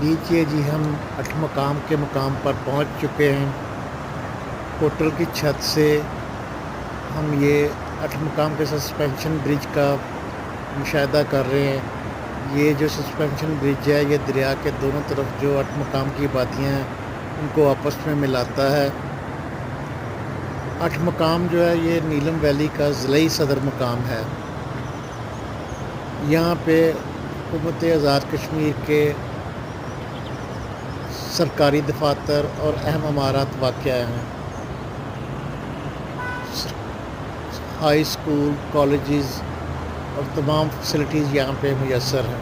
लीजिए जी, हम अठमकाम के मुकाम पर पहुंच चुके हैं। होटल की छत से हम ये अठमकाम के सस्पेंशन ब्रिज का मुशाहिदा कर रहे हैं। ये जो सस्पेंशन ब्रिज है, ये दरिया के दोनों तरफ जो अठमकाम की वादियाँ हैं, उनको आपस में मिलाता है। अठमकाम जो है, ये नीलम वैली का ज़िले सदर मुकाम है। यहाँ पे हुकूमत आज़ाद कश्मीर के सरकारी दफातर और अहम इमारत वाक़या हैं। हाई स्कूल, कॉलेजेस और तमाम फैसिलिटीज़ यहाँ पे मुयस्सर हैं।